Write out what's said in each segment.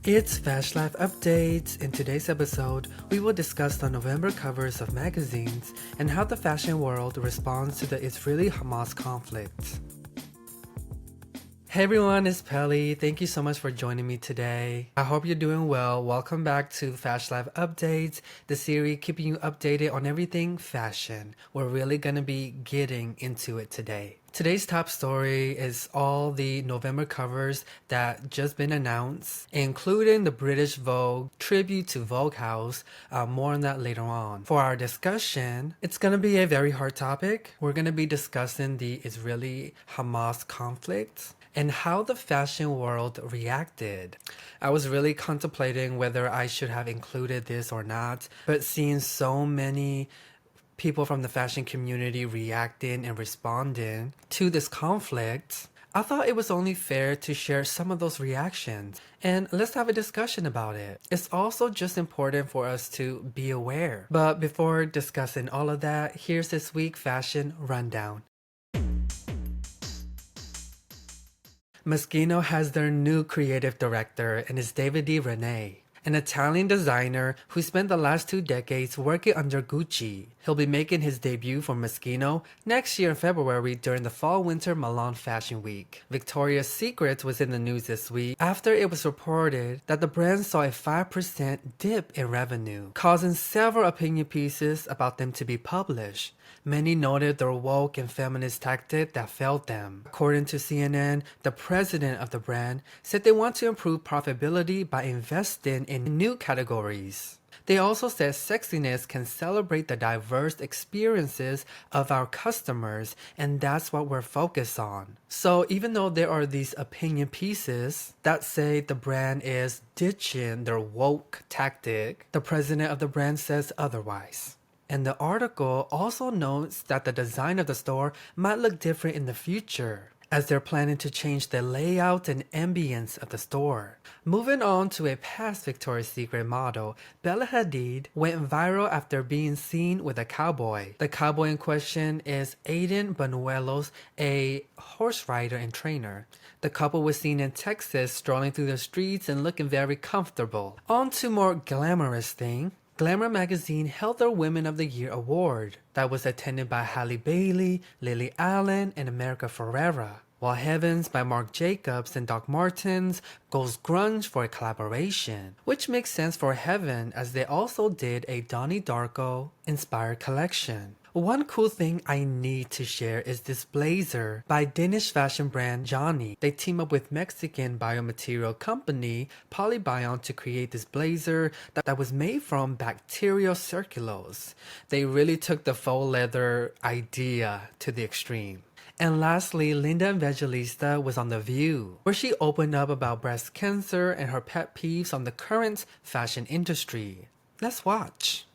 It's FashLife Updates. In today's episode, we will discuss the November covers of magazines and how the fashion world responds to the Israeli-Hamas conflict. Hey everyone, it's Pelly. Thank you so much for joining me today. I hope you're doing well. Welcome back to FashLife Updates, the series keeping you updated on everything fashion. We're really gonna be getting into it today. Today's top story is all the November covers that just been announced, including the British Vogue tribute to Vogue House. More on that later on. For our discussion, it's gonna be a very hard topic. We're gonna be discussing the Israeli-Hamas conflict and how the fashion world reacted. I was really contemplating whether I should have included this or not, but seeing so many people from the fashion community reacting and responding to this conflict, I thought it was only fair to share some of those reactions and let's have a discussion about it. It's also just important for us to be aware. But before discussing all of that, here's this week's fashion rundown. Moschino has their new creative director, and it's David Di Rene, an Italian designer who spent the last 2 decades working under Gucci. He'll be making his debut for Moschino next year in February during the Fall-Winter Milan Fashion Week. Victoria's Secret was in the news this week after it was reported that the brand saw a 5% dip in revenue, causing several opinion pieces about them to be published. Many noted their woke and feminist tactic that failed them. According to CNN, the president of the brand said they want to improve profitability by investing in new categories. They also said sexiness can celebrate the diverse experiences of our customers, and that's what we're focused on. So even though there are these opinion pieces that say the brand is ditching their woke tactic, the president of the brand says otherwise. And the article also notes that the design of the store might look different in the future, as they're planning to change the layout and ambience of the store. Moving on to a past Victoria's Secret model, Bella Hadid went viral after being seen with a cowboy. The cowboy in question is Aiden Banuelos, a horse rider and trainer. The couple was seen in Texas strolling through the streets and looking very comfortable. On to more glamorous thing. Glamour magazine held their Women of the Year award that was attended by Halle Bailey, Lily Allen, and America Ferrera, while Heavens by Marc Jacobs and Doc Martens goes grunge for a collaboration, which makes sense for Heaven as they also did a Donnie Darko inspired collection. One cool thing I need to share is this blazer by Danish fashion brand Johnny. They team up with Mexican biomaterial company Polybion to create this blazer that was made from bacterial circulose. They really took the faux leather idea to the extreme. And lastly, Linda Evangelista was on The View, where she opened up about breast cancer and her pet peeves on the current fashion industry. Let's watch.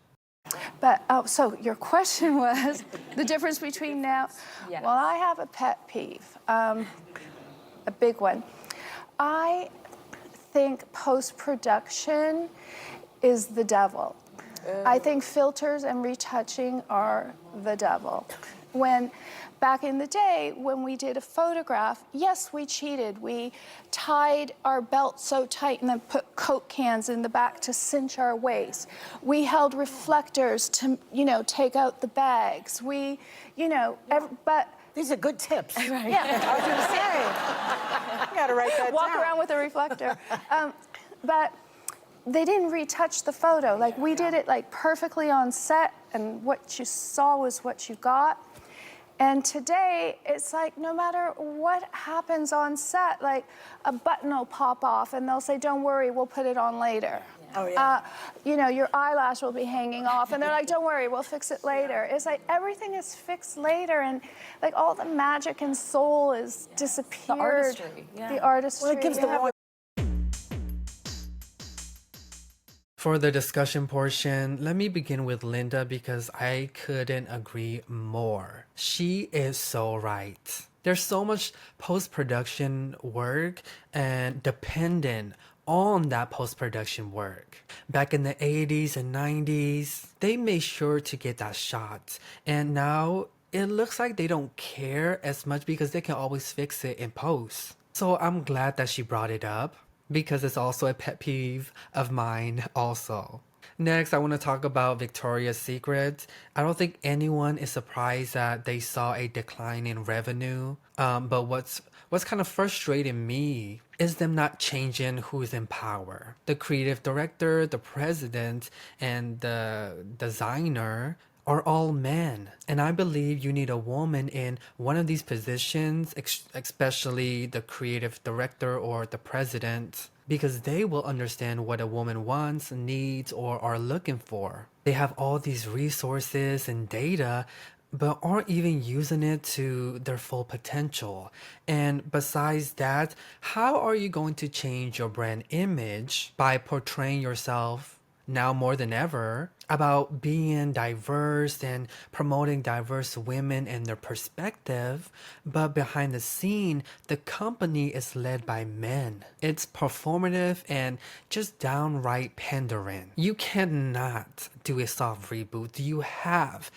But, so your question was the difference between now? Yes. Well, I have a pet peeve, a big one. I think post-production is the devil. I think filters and retouching are the devil. Back in the day, when we did a photograph, yes, we cheated. We tied our belt so tight and then put Coke cans in the back to cinch our waist. We held reflectors to, take out the bags. But these are good tips. right. Yeah, I was going to say, you got to write that walk down. around with a reflector. But they didn't retouch the photo. Like we did it like perfectly on set, and what you saw was what you got. And today, it's like no matter what happens on set, like a button will pop off and they'll say, don't worry, we'll put it on later. Oh, yeah. Your eyelash will be hanging off and they're like, don't worry, we'll fix it later. It's like everything is fixed later and like all the magic and soul is disappeared. The artistry. Yeah. The artistry. Well, it gives the wrong. For the discussion portion, let me begin with Linda because I couldn't agree more. She is so right. There's so much post-production work and dependent on that post-production work. Back in the 80s and 90s, they made sure to get that shot. And now it looks like they don't care as much because they can always fix it in post. So I'm glad that she brought it up. because it's also a pet peeve of mine also. Next, I want to talk about Victoria's Secret. I don't think anyone is surprised that they saw a decline in revenue. But what's kind of frustrating me is them not changing who's in power. The creative director, the president, and the designer are all men. And I believe you need a woman in one of these positions, especially the creative director or the president, because they will understand what a woman wants, needs, or are looking for. They have all these resources and data, but aren't even using it to their full potential. And besides that, how are you going to change your brand image by portraying yourself now more than ever about being diverse and promoting diverse women and their perspective, but behind the scene, the company is led by men. It's performative and just downright pandering. You cannot do a soft reboot. You have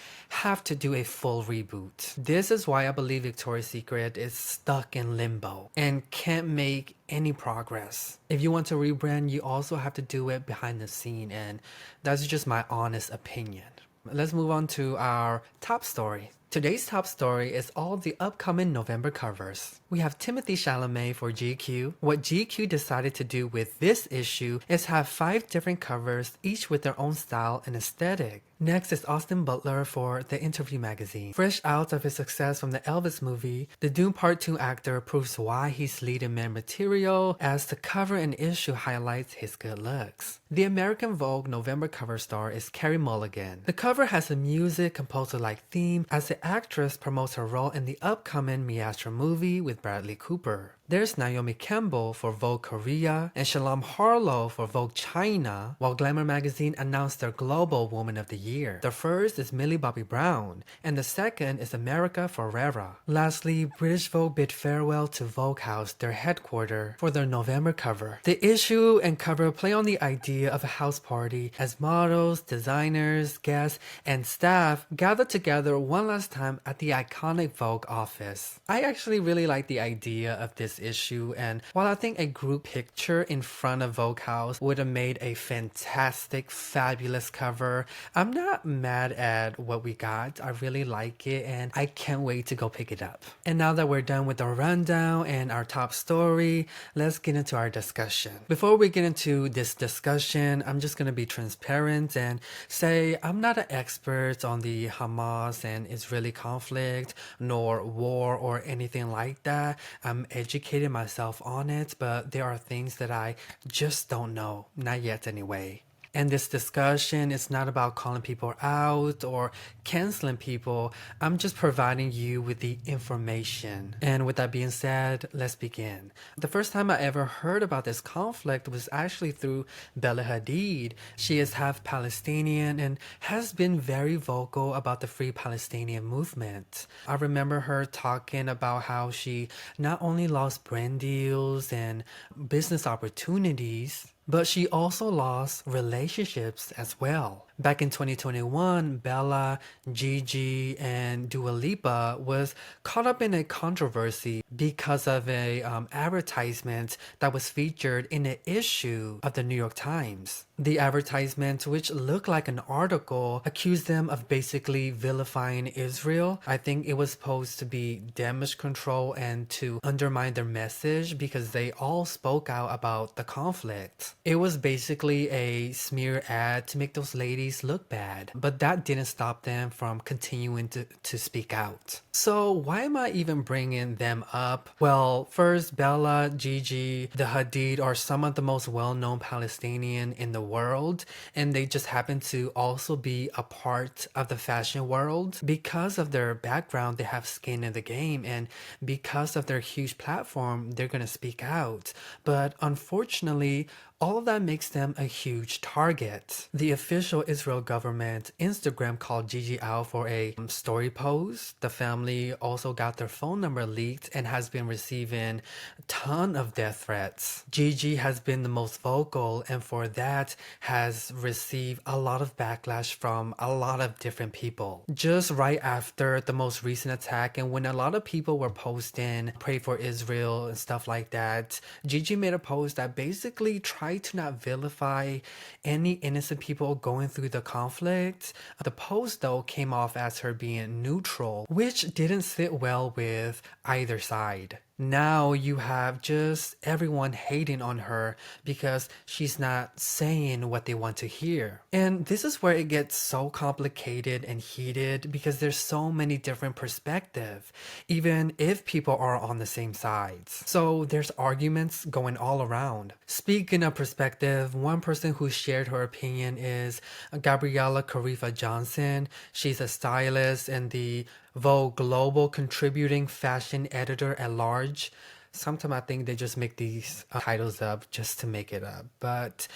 to do a full reboot. This is why I believe Victoria's Secret is stuck in limbo and can't make any progress. If you want to rebrand, you also have to do it behind the scene, and that's just my honest opinion. Let's move on to our top story. Today's top story is all the upcoming November covers. We have Timothée Chalamet for GQ. What GQ decided to do with this issue is have 5 different covers, each with their own style and aesthetic. Next is Austin Butler for The Interview magazine. Fresh out of his success from the Elvis movie, the Dune Part 2 actor proves why he's leading man material as the cover and issue highlights his good looks. The American Vogue November cover star is Carey Mulligan. The cover has a music composer-like theme as the actress promotes her role in the upcoming Miastra movie with Bradley Cooper. There's Naomi Campbell for Vogue Korea and Shalom Harlow for Vogue China, while Glamour magazine announced their Global Woman of the Year. The first is Millie Bobby Brown, and the second is America Ferrera. Lastly, British Vogue bid farewell to Vogue House, their headquarters, for their November cover. The issue and cover play on the idea of a house party as models, designers, guests, and staff gather together one last time at the iconic Vogue office. I actually really like the idea of this issue, and while I think a group picture in front of Vogue House would have made a fantastic, fabulous cover, I'm not mad at what we got. I really like it and I can't wait to go pick it up. And now that we're done with our rundown and our top story, let's get into our discussion. Before we get into this discussion, I'm just going to be transparent and say I'm not an expert on the Hamas and Israeli conflict, nor war or anything like that. I'm educated myself on it, but there are things that I just don't know. Not yet anyway. And this discussion is not about calling people out or canceling people. I'm just providing you with the information. And with that being said, let's begin. The first time I ever heard about this conflict was actually through Bella Hadid. She is half Palestinian and has been very vocal about the Free Palestinian movement. I remember her talking about how she not only lost brand deals and business opportunities, but she also lost relationships as well. Back in 2021, Bella, Gigi, and Dua Lipa was caught up in a controversy because of a advertisement that was featured in an issue of the New York Times. The advertisement, which looked like an article, accused them of basically vilifying Israel. I think it was supposed to be damage control and to undermine their message because they all spoke out about the conflict. It was basically a smear ad to make those ladies look bad, but that didn't stop them from continuing to speak out. So why am I even bringing them up? Well, first, Bella, Gigi, the Hadid are some of the most well-known Palestinian in the world, and they just happen to also be a part of the fashion world. Because of their background, they have skin in the game, and because of their huge platform, they're gonna speak out. But unfortunately, all of that makes them a huge target. The official Israel government Instagram called Gigi out for a story post. The family also got their phone number leaked and has been receiving a ton of death threats. Gigi has been the most vocal, and for that has received a lot of backlash from a lot of different people. Just right after the most recent attack, and when a lot of people were posting pray for Israel and stuff like that, Gigi made a post that basically tried to not vilify any innocent people going through the conflict. The post though came off as her being neutral, which didn't sit well with either side. Now you have just everyone hating on her because she's not saying what they want to hear. And this is where it gets so complicated and heated because there's so many different perspectives, even if people are on the same sides. So there's arguments going all around. Speaking of perspective, one person who shared her opinion is Gabriella Carifa Johnson. She's a stylist and the Vogue Global Contributing Fashion Editor at Large. Sometimes I think they just make these titles up just to make it up. But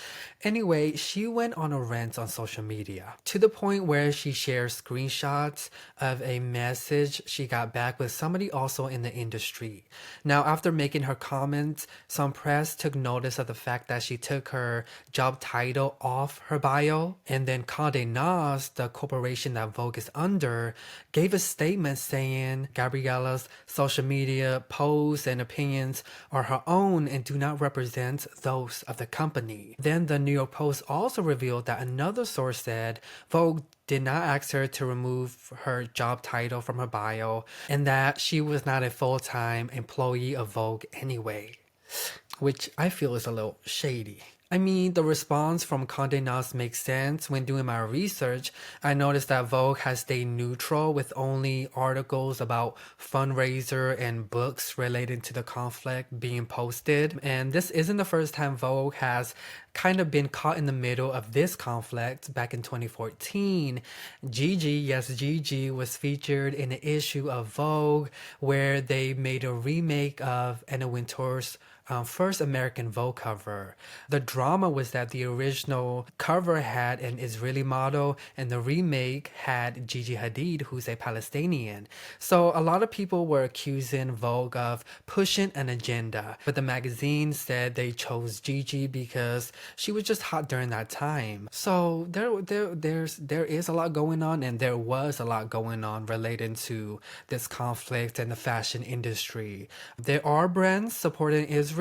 anyway, she went on a rant on social media to the point where she shares screenshots of a message she got back with somebody also in the industry. Now, after making her comments, some press took notice of the fact that she took her job title off her bio. And then Condé Nast, the corporation that Vogue is under, gave a statement saying Gabriella's social media posts and opinions are her own and do not represent those of the company. Then the New York Post also revealed that another source said Vogue did not ask her to remove her job title from her bio and that she was not a full-time employee of Vogue anyway, which I feel is a little shady. I mean, the response from Condé Nast makes sense. When doing my research, I noticed that Vogue has stayed neutral with only articles about fundraiser and books relating to the conflict being posted. And this isn't the first time Vogue has kind of been caught in the middle of this conflict. Back in 2014, Gigi was featured in an issue of Vogue where they made a remake of Anna Wintour's first American Vogue cover. The drama was that the original cover had an Israeli model and the remake had Gigi Hadid, who's a Palestinian. So a lot of people were accusing Vogue of pushing an agenda, but the magazine said they chose Gigi because she was just hot during that time. So there is a lot going on, and there was a lot going on relating to this conflict and the fashion industry. There are brands supporting Israel.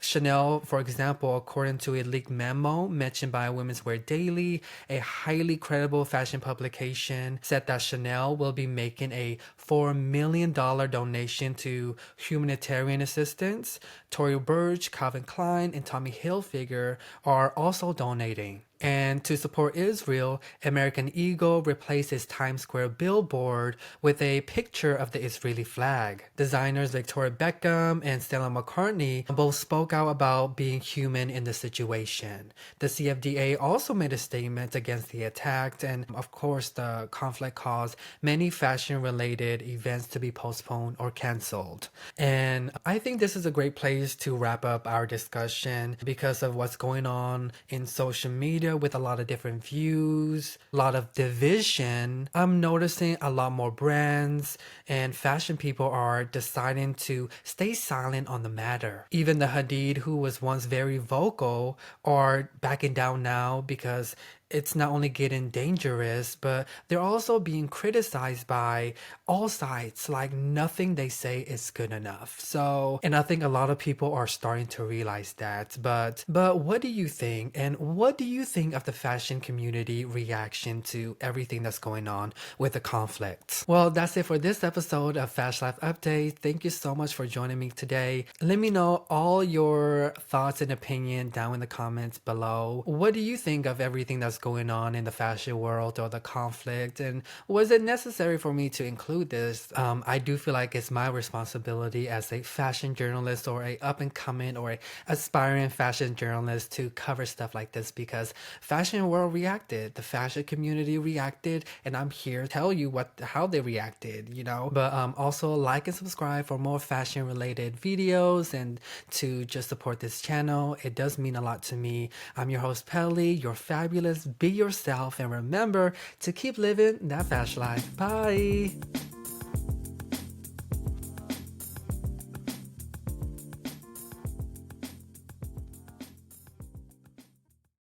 Chanel, for example, according to a leaked memo mentioned by Women's Wear Daily, a highly credible fashion publication, said that Chanel will be making a $4 million donation to humanitarian assistance. Tory Burch, Calvin Klein, and Tommy Hilfiger are also donating. And to support Israel, American Eagle replaced its Times Square billboard with a picture of the Israeli flag. Designers Victoria Beckham and Stella McCartney both spoke out about being human in the situation. The CFDA also made a statement against the attack, and of course the conflict caused many fashion-related events to be postponed or canceled. And I think this is a great place to wrap up our discussion because of what's going on in social media with a lot of different views, a lot of division. I'm noticing a lot more brands and fashion people are deciding to stay silent on the matter. Even the Hadid, who was once very vocal, are backing down now because it's not only getting dangerous, but they're also being criticized by all sides. Like nothing they say is good enough. So, and I think a lot of people are starting to realize that. But what do you think? And what do you think of the fashion community reaction to everything that's going on with the conflict? Well, that's it for this episode of FashLife Update. Thank you so much for joining me today. Let me know all your thoughts and opinion down in the comments below. What do you think of everything that's that's going on in the fashion world or the conflict, and was it necessary for me to include this? I do feel like it's my responsibility as a fashion journalist or a up and coming or a aspiring fashion journalist to cover stuff like this, because fashion world reacted, the fashion community reacted, and I'm here to tell you how they reacted, you know. But also like and subscribe for more fashion related videos and to just support this channel. It does mean a lot to me. I'm your host Pelly. You're fabulous. Be yourself and remember to keep living that Fash life. Bye.